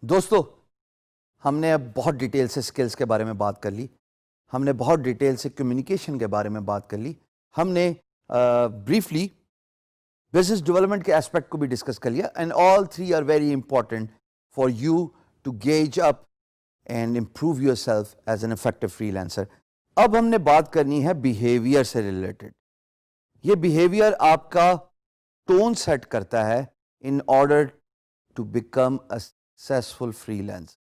دوستو ہم نے اب بہت ڈیٹیل سے سکلز کے بارے میں بات کر لی، ہم نے بہت ڈیٹیل سے کمیونیکیشن کے بارے میں بات کر لی، ہم نے بریفلی بزنس ڈیولپمنٹ کے اسپیکٹ کو بھی ڈسکس کر لیا، and all three are very important for you to gauge up and improve yourself as an effective freelancer. اب ہم نے بات کرنی ہے بیہیویئر سے ریلیٹڈ۔ یہ بیہیویئر آپ کا ٹون سیٹ کرتا ہے in order to become a successful freelancer.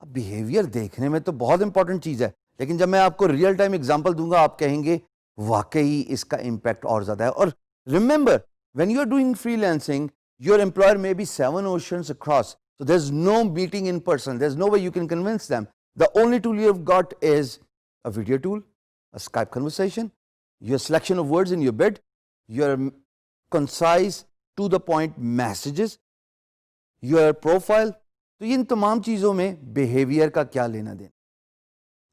اب بیہیویئر دیکھنے میں تو بہت امپورٹنٹ چیز ہے، لیکن جب میں آپ کو ریئل ٹائم ایگزامپل دوں گا آپ کہیں گے واقعی اس کا امپیکٹ اور زیادہ ہے۔ اور remember when you are doing freelancing your employer may be 7 oceans across, so there's no meeting in person, there's no way you can convince them. The only tool you have got is a video tool, a Skype conversation, your selection of words in your bid, your concise to the point messages, your profile. تو ان تمام چیزوں میں behaviour کا کیا لینا دینا؟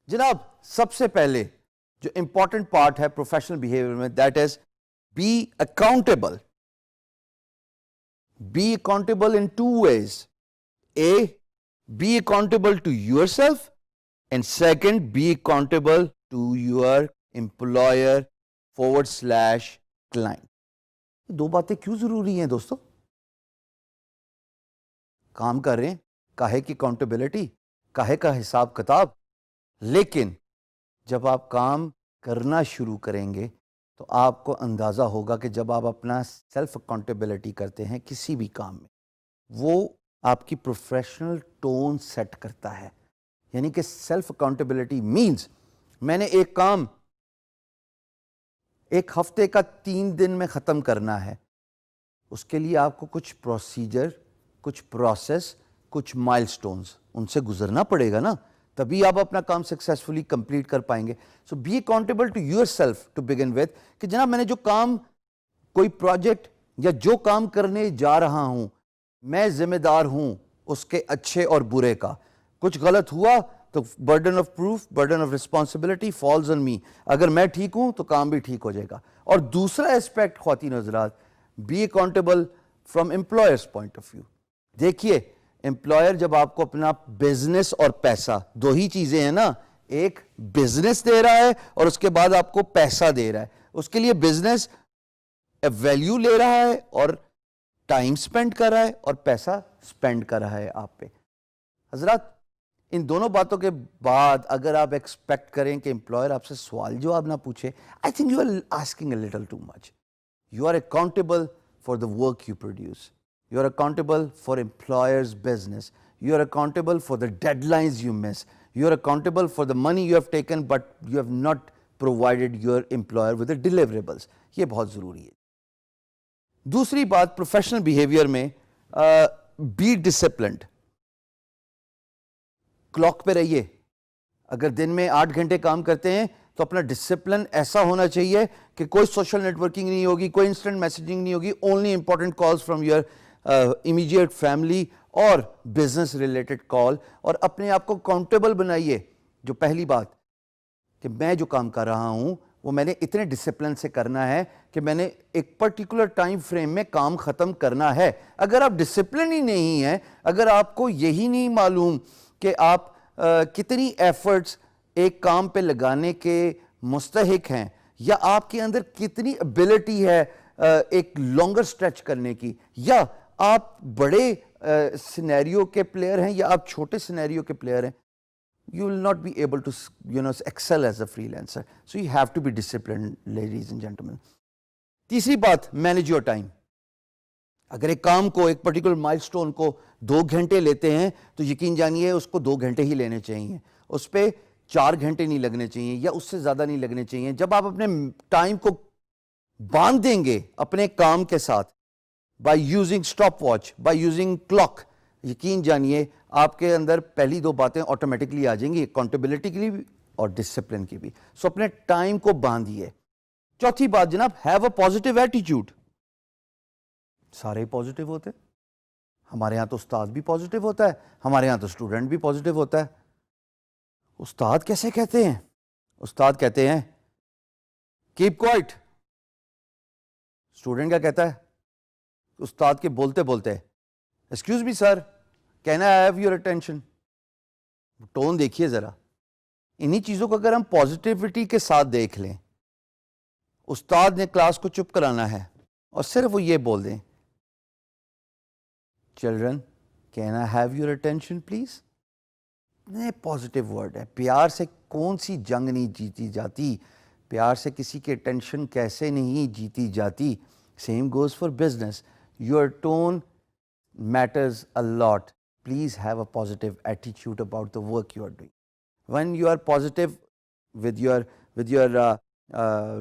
جناب سب سے پہلے جو امپورٹنٹ پارٹ ہے پروفیشنل بیہیویئر میں، that is be accountable. Be accountable in two ways, A be accountable to yourself, and second be accountable to your employer /client. دو باتیں کیوں ضروری ہیں دوستو؟ کام کر رہے ہیں، کاہے کی اکاؤنٹیبلٹی، کاہے کا حساب کتاب، لیکن جب آپ کام کرنا شروع کریں گے تو آپ کو اندازہ ہوگا کہ جب آپ اپنا سیلف اکاؤنٹیبلٹی کرتے ہیں کسی بھی کام میں، وہ آپ کی پروفیشنل ٹون سیٹ کرتا ہے۔ یعنی کہ سیلف اکاؤنٹیبلٹی مینز میں نے ایک کام ایک ہفتے کا 3 دن میں ختم کرنا ہے، اس کے لیے آپ کو کچھ پروسیجر، کچھ پروسیس، کچھ مائل سٹونز ان سے گزرنا پڑے گا نا، تبھی آپ اپنا کام سکسیسفلی کمپلیٹ کر پائیں گے۔ So be accountable to yourself to begin with, کہ جناب میں نے جو کام، کوئی پروجیکٹ یا جو کام کرنے جا رہا ہوں، میں ذمہ دار ہوں اس کے اچھے اور برے کا۔ کچھ غلط ہوا تو burden of proof, burden of responsibility falls on me. اگر میں ٹھیک ہوں تو کام بھی ٹھیک ہو جائے گا۔ اور دوسرا اسپیکٹ خواتین و حضرات، be accountable from employer's point of view. دیکھیے امپلائر جب آپ کو اپنا بزنس اور پیسہ، دو ہی چیزیں ہیں نا، ایک بزنس دے رہا ہے اور اس کے بعد آپ کو پیسہ دے رہا ہے، اس کے لیے بزنس ویلیو لے رہا ہے اور ٹائم سپینڈ کر رہا ہے اور پیسہ سپینڈ کر رہا ہے آپ پہ۔ حضرات ان دونوں باتوں کے بعد اگر آپ ایکسپیکٹ کریں کہ امپلائر آپ سے سوال جواب نہ پوچھے، I think you are asking a little too much. You are accountable for the work you produce, you are accountable for employer's business, you are accountable for the deadlines you miss, you are accountable for the money you have taken but you have not provided your employer with the deliverables۔ یہ بہت ضروری ہے۔ دوسری بات professional behaviour میں، be disciplined. Clock پہ رہیے۔ اگر دن میں 8 گھنٹے کام کرتے ہیں تو اپنا ڈسپلن ایسا ہونا چاہیے کہ کوئی سوشل نیٹ ورکنگ نہیں ہوگی، کوئی انسٹنٹ میسجنگ نہیں ہوگی، only important calls from your immediate family اور بزنس ریلیٹڈ کال۔ اور اپنے آپ کو اکاؤنٹیبل بنائیے۔ جو پہلی بات کہ میں جو کام کر رہا ہوں وہ میں نے اتنے ڈسپلن سے کرنا ہے کہ میں نے ایک پرٹیکولر ٹائم فریم میں کام ختم کرنا ہے۔ اگر آپ ڈسپلن ہی نہیں ہیں، اگر آپ کو یہی نہیں معلوم کہ آپ کتنی ایفرٹس ایک کام پہ لگانے کے مستحق ہیں، یا آپ کے اندر کتنی ایبلٹی ہے ایک لانگر سٹریچ کرنے کی، یا آپ بڑے سینیریو کے پلیئر ہیں یا آپ چھوٹے سینیریو کے پلیئر ہیں، you will not be able to excel as a freelancer. So you have to be disciplined, ladies and gentlemen. تیسری بات، manage your time۔ اگر ایک کام کو، ایک پرٹیکولر مائل سٹون کو 2 گھنٹے لیتے ہیں تو یقین جانیے اس کو 2 گھنٹے ہی لینے چاہیے، اس پہ 4 گھنٹے نہیں لگنے چاہیے یا اس سے زیادہ نہیں لگنے چاہیے۔ جب آپ اپنے ٹائم کو باندھ دیں گے اپنے کام کے ساتھ، by using stop watch, by using clock, یقین جانیے آپ کے اندر پہلی 2 باتیں آٹومیٹکلی آ جائیں گی، اکاؤنٹیبلٹی کی بھی اور ڈسپلن کی بھی۔ سو اپنے ٹائم کو باندھیے۔ چوتھی بات جناب، ہیو اے پازیٹیو ایٹیٹیوڈ۔ سارے پازیٹیو ہوتے ہیں، ہمارے ہاں تو استاد بھی پازیٹیو ہوتا ہے، ہمارے ہاں تو اسٹوڈنٹ بھی پازیٹیو ہوتا ہے۔ استاد کیسے کہتے ہیں؟ استاد کہتے ہیں کیپ کوائٹ۔ اسٹوڈنٹ کیا کہتا ہے؟ استاد کے بولتے بولتے excuse me sir, can I have your attention? Tone دیکھیے ذرا. انہی چیزوں کو اگر ہم پازیٹیوٹی کے ساتھ دیکھ لیں, استاد نے کلاس کو چپ کرانا ہے اور صرف وہ یہ بول دیں, children can I have your attention plays. اتنے پازیٹیو ورڈ ہے. پیار سے کون سی جنگ نہیں جیتی جاتی, پیار سے کسی کی اٹینشن کیسے نہیں جیتی جاتی. Same goes for business. Your tone matters a lot. Please have a positive attitude about the work you are doing. When you are positive with your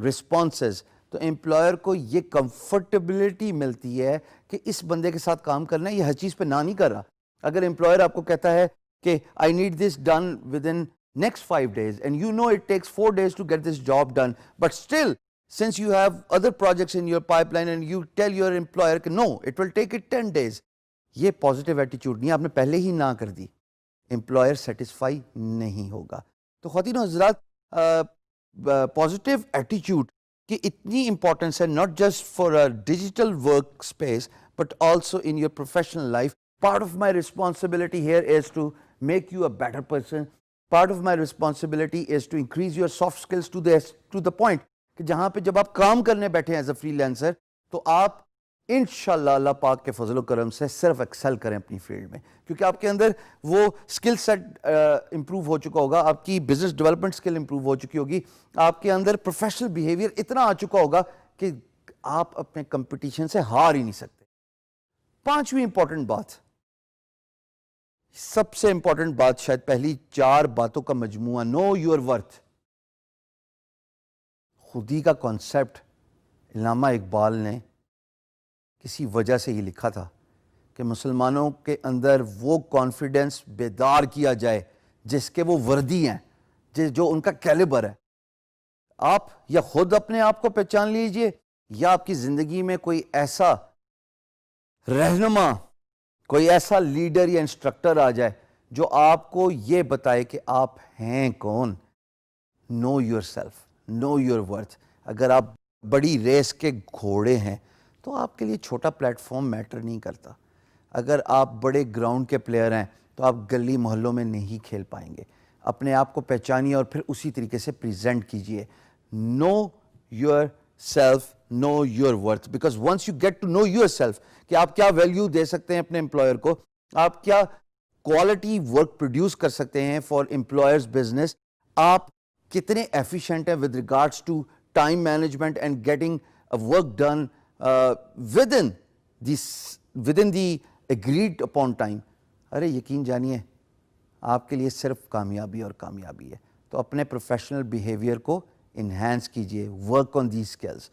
responses, تو امپلائر کو یہ کمفرٹیبلٹی ملتی ہے کہ اس بندے کے ساتھ کام کرنا ہے, یہ ہر چیز پہ نہ نہیں کر رہا. اگر امپلائر آپ کو کہتا ہے کہ I need this done within next 5 days and you know it takes 4 days to get this job done, but still since you have other projects in your pipeline and you tell your employer کہ no, it will take it 10 days, یہ positive ایٹیچیوڈ نہیں, آپ نے پہلے ہی نہ کر دی, employer satisfy نہیں ہوگا. تو خواتین و حضرات, پازیٹیو ایٹیچیوڈ کی اتنی امپورٹنس ہے, not just for digital work space but also in your professional life. Part of my responsibility here is to make you a better person. Part of my responsibility is to increase your soft skills to the point کہ جہاں پہ جب آپ کام کرنے بیٹھے as a free lancer تو آپ انشاءاللہ اللہ پاک کے فضل و کرم سے صرف ایکسل کریں اپنی فیلڈ میں, کیونکہ آپ کے اندر وہ اسکل سیٹ امپروو ہو چکا ہوگا, آپ کی بزنس ڈیولپمنٹ اسکل امپروو ہو چکی ہوگی, آپ کے اندر پروفیشنل بیہیویئر اتنا آ چکا ہوگا کہ آپ اپنے کمپٹیشن سے ہار ہی نہیں سکتے. پانچویں امپورٹنٹ بات, سب سے امپورٹنٹ بات, شاید پہلی 4 باتوں کا مجموعہ, نو یور ورتھ. خودی کا کانسیپٹ علامہ اقبال نے کسی وجہ سے یہ لکھا تھا کہ مسلمانوں کے اندر وہ کانفیڈنس بیدار کیا جائے جس کے وہ وردی ہیں, جو ان کا کیلیبر ہے. آپ یا خود اپنے آپ کو پہچان لیجئے یا آپ کی زندگی میں کوئی ایسا رہنما, کوئی ایسا لیڈر یا انسٹرکٹر آ جائے جو آپ کو یہ بتائے کہ آپ ہیں کون. Know yourself, know your worth. اگر آپ بڑی ریس کے گھوڑے ہیں تو آپ کے لیے چھوٹا پلیٹ فارم میٹر نہیں کرتا. اگر آپ بڑے گراؤنڈ کے پلیئر ہیں تو آپ گلی محلوں میں نہیں کھیل پائیں گے. اپنے آپ کو پہچانیے اور پھر اسی طریقے سے پریزنٹ کیجیے. Know yourself, know your worth, because once you get to know yourself کہ آپ کیا ویلیو دے سکتے ہیں اپنے امپلائر کو, آپ کیا کوالٹی ورک پروڈیوس کر سکتے ہیں فار امپلائرز بزنس, آپ کتنے ایفیشینٹ ہیں with regards to time management and getting work done within the agreed upon time. ارے یقین جانیے آپ کے لیے صرف کامیابی اور کامیابی ہے. تو اپنے پروفیشنل بیہیویئر کو انہینس کیجئے, ورک آن دیز اسکلز.